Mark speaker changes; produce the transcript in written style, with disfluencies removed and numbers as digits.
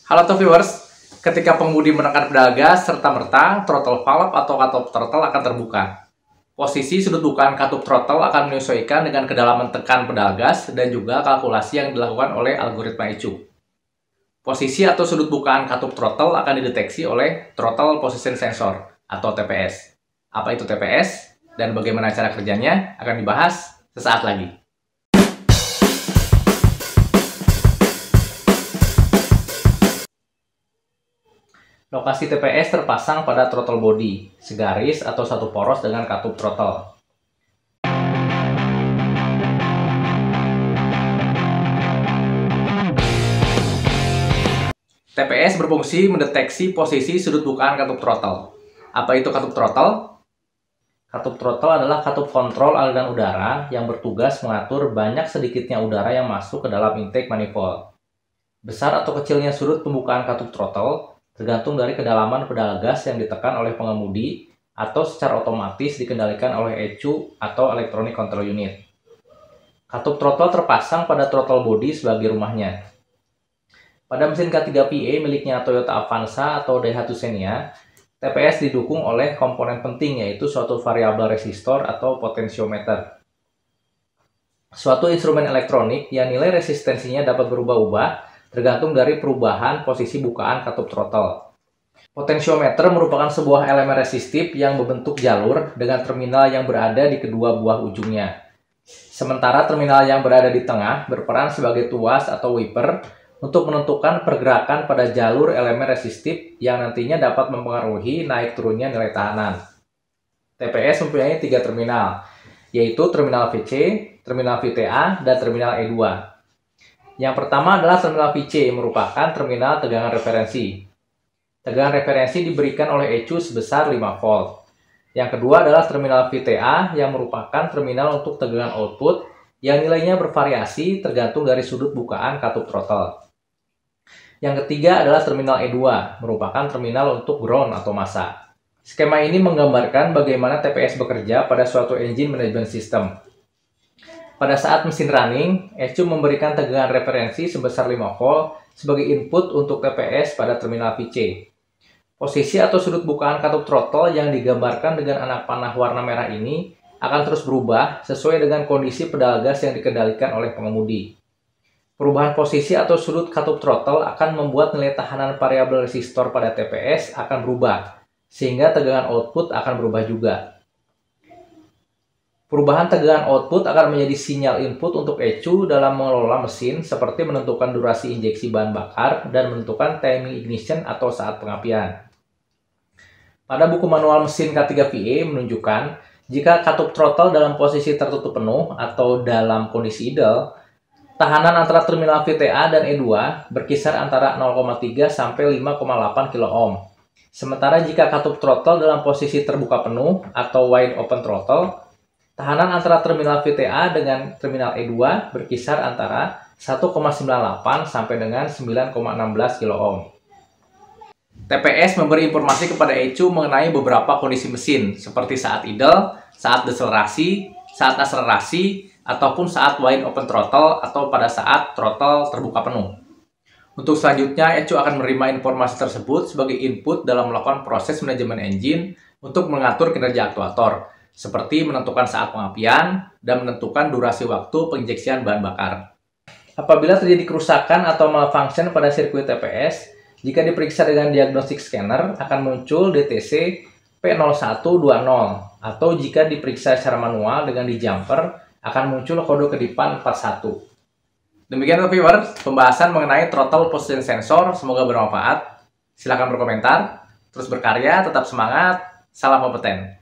Speaker 1: Halo viewers, ketika pengemudi menekan pedal gas serta-merta throttle valve atau katup throttle akan terbuka. Posisi sudut bukaan katup throttle akan menyesuaikan dengan kedalaman tekan pedal gas dan juga kalkulasi yang dilakukan oleh algoritma ECU. Posisi atau sudut bukaan katup throttle akan dideteksi oleh Throttle Position Sensor atau TPS. Apa itu TPS dan bagaimana cara kerjanya akan dibahas sesaat lagi. Lokasi TPS terpasang pada throttle body, segaris atau satu poros dengan katup throttle. TPS berfungsi mendeteksi posisi sudut bukaan katup throttle. Apa itu katup throttle? Katup throttle adalah katup kontrol aliran udara yang bertugas mengatur banyak sedikitnya udara yang masuk ke dalam intake manifold. Besar atau kecilnya sudut pembukaan katup throttle tergantung dari kedalaman pedal gas yang ditekan oleh pengemudi atau secara otomatis dikendalikan oleh ECU atau Electronic Control Unit. Katup throttle terpasang pada throttle body sebagai rumahnya. Pada mesin K3PA miliknya Toyota Avanza atau Daihatsu Xenia, TPS didukung oleh komponen penting yaitu suatu variabel resistor atau potensiometer. Suatu instrumen elektronik yang nilai resistensinya dapat berubah-ubah tergantung dari perubahan posisi bukaan katup throttle. Potensiometer merupakan sebuah elemen resistif yang membentuk jalur dengan terminal yang berada di kedua buah ujungnya. Sementara terminal yang berada di tengah berperan sebagai tuas atau wiper untuk menentukan pergerakan pada jalur elemen resistif yang nantinya dapat mempengaruhi naik turunnya nilai tahanan. TPS mempunyai 3 terminal, yaitu terminal VC, terminal VTA, dan terminal E2. Yang pertama adalah terminal VC, merupakan terminal tegangan referensi. Tegangan referensi diberikan oleh ECU sebesar 5 volt. Yang kedua adalah terminal VTA, yang merupakan terminal untuk tegangan output, yang nilainya bervariasi tergantung dari sudut bukaan katup throttle. Yang ketiga adalah terminal E2, merupakan terminal untuk ground atau massa. Skema ini menggambarkan bagaimana TPS bekerja pada suatu engine management system. Pada saat mesin running, ECU memberikan tegangan referensi sebesar 5 volt sebagai input untuk TPS pada terminal VC. Posisi atau sudut bukaan katup throttle yang digambarkan dengan anak panah warna merah ini akan terus berubah sesuai dengan kondisi pedal gas yang dikendalikan oleh pengemudi. Perubahan posisi atau sudut katup throttle akan membuat nilai tahanan variabel resistor pada TPS akan berubah, sehingga tegangan output akan berubah juga. Perubahan tegangan output akan menjadi sinyal input untuk ECU dalam mengelola mesin seperti menentukan durasi injeksi bahan bakar dan menentukan timing ignition atau saat pengapian. Pada buku manual mesin K3PA menunjukkan jika katup throttle dalam posisi tertutup penuh atau dalam kondisi idle, tahanan antara terminal VTA dan E2 berkisar antara 0,3 sampai 5,8 kΩ. Sementara jika katup throttle dalam posisi terbuka penuh atau wide open throttle, tahanan antara terminal VTA dengan terminal E2 berkisar antara 1,98 sampai dengan 9,16 kΩ. TPS memberi informasi kepada ECU mengenai beberapa kondisi mesin, seperti saat idle, saat deselerasi, saat akselerasi, ataupun saat wide open throttle atau pada saat throttle terbuka penuh. Untuk selanjutnya, ECU akan menerima informasi tersebut sebagai input dalam melakukan proses manajemen engine untuk mengatur kinerja aktuator, seperti menentukan saat pengapian dan menentukan durasi waktu penginjeksian bahan bakar. Apabila terjadi kerusakan atau malfunction pada sirkuit TPS, jika diperiksa dengan diagnostic scanner akan muncul DTC P0120 atau jika diperiksa secara manual dengan di-jumper akan muncul kode kedipan 41. Demikian viewers, pembahasan mengenai Throttle Position Sensor, semoga bermanfaat. Silakan berkomentar, terus berkarya, tetap semangat, salam kompeten.